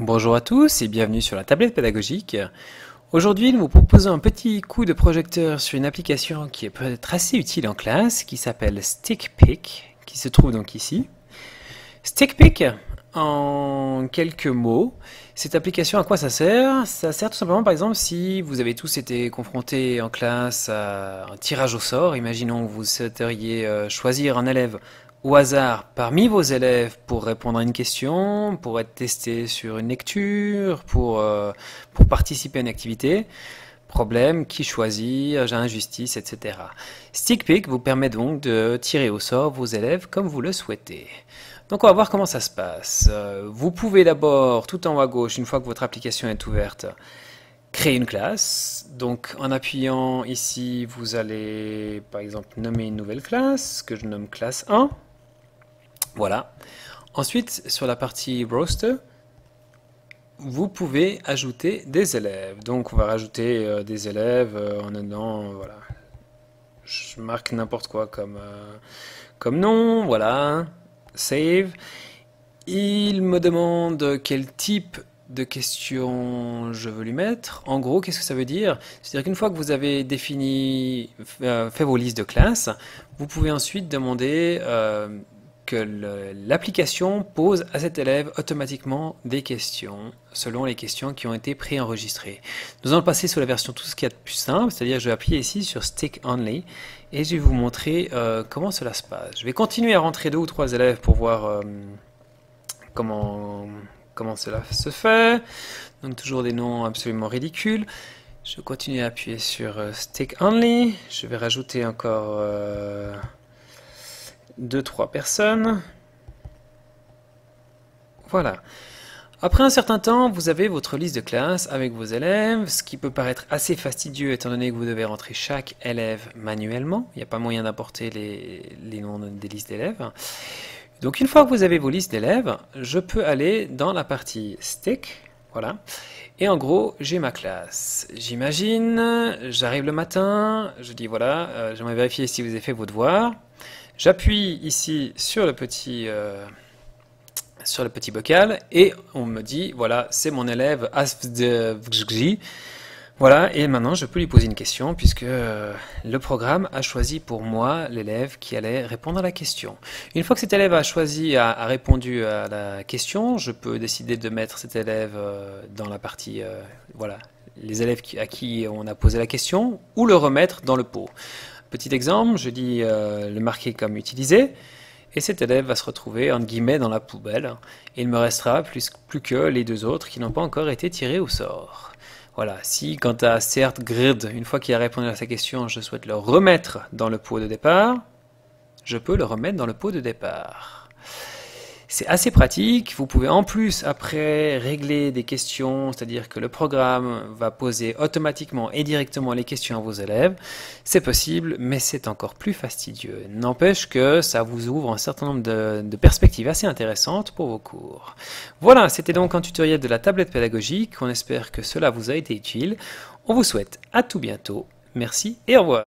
Bonjour à tous et bienvenue sur la tablette pédagogique. Aujourd'hui, nous vous proposons un petit coup de projecteur sur une application qui est peut-être assez utile en classe, qui s'appelle StickPick, qui se trouve donc ici. StickPick, en quelques mots, cette application à quoi ça sert? Ça sert tout simplement par exemple si vous avez tous été confrontés en classe à un tirage au sort. Imaginons que vous souhaiteriez choisir un élève au hasard parmi vos élèves pour répondre à une question, pour être testé sur une lecture, pour participer à une activité. Problème, qui choisit, injustice, etc. StickPick vous permet donc de tirer au sort vos élèves comme vous le souhaitez. Donc on va voir comment ça se passe. Vous pouvez d'abord, tout en haut à gauche, une fois que votre application est ouverte, créer une classe. Donc en appuyant ici, vous allez par exemple nommer une nouvelle classe, que je nomme classe 1. Voilà. Ensuite, sur la partie roster, vous pouvez ajouter des élèves. Donc on va rajouter des élèves en donnant, voilà, je marque n'importe quoi comme nom, voilà, save. Il me demande quel type de question je veux lui mettre. En gros, qu'est-ce que ça veut dire? C'est-à-dire qu'une fois que vous avez défini, fait vos listes de classes, vous pouvez ensuite demander que l'application pose à cet élève automatiquement des questions selon les questions qui ont été préenregistrées. Nous allons passer sur la version tout ce qu'il y a de plus simple, c'est-à-dire je vais appuyer ici sur Stick Only et je vais vous montrer comment cela se passe. Je vais continuer à rentrer 2 ou 3 élèves pour voir comment cela se fait. Donc toujours des noms absolument ridicules. Je continue à appuyer sur Stick Only. Je vais rajouter encore 2-3 personnes. Voilà. Après un certain temps, vous avez votre liste de classe avec vos élèves, ce qui peut paraître assez fastidieux étant donné que vous devez rentrer chaque élève manuellement. Il n'y a pas moyen d'apporter les noms des listes d'élèves. Donc une fois que vous avez vos listes d'élèves, je peux aller dans la partie Stick, voilà, et en gros j'ai ma classe. J'imagine, j'arrive le matin, je dis voilà, j'aimerais vérifier si vous avez fait vos devoirs. J'appuie ici sur le petit bocal et on me dit voilà, c'est mon élève Asvdvgj. Voilà, et maintenant je peux lui poser une question puisque le programme a choisi pour moi l'élève qui allait répondre à la question. Une fois que cet élève a répondu à la question, je peux décider de mettre cet élève dans la partie, voilà, les élèves à qui on a posé la question, ou le remettre dans le pot. Petit exemple, je dis le marquer comme utilisé, et cet élève va se retrouver entre guillemets dans la poubelle, et il me restera plus que les 2 autres qui n'ont pas encore été tirés au sort. Voilà, si quant à Cert Grid, une fois qu'il a répondu à sa question, je souhaite le remettre dans le pot de départ, je peux le remettre dans le pot de départ. C'est assez pratique, vous pouvez en plus après régler des questions, c'est-à-dire que le programme va poser automatiquement et directement les questions à vos élèves. C'est possible, mais c'est encore plus fastidieux. N'empêche que ça vous ouvre un certain nombre de perspectives assez intéressantes pour vos cours. Voilà, c'était donc un tutoriel de la tablette pédagogique. On espère que cela vous a été utile. On vous souhaite à tout bientôt. Merci et au revoir.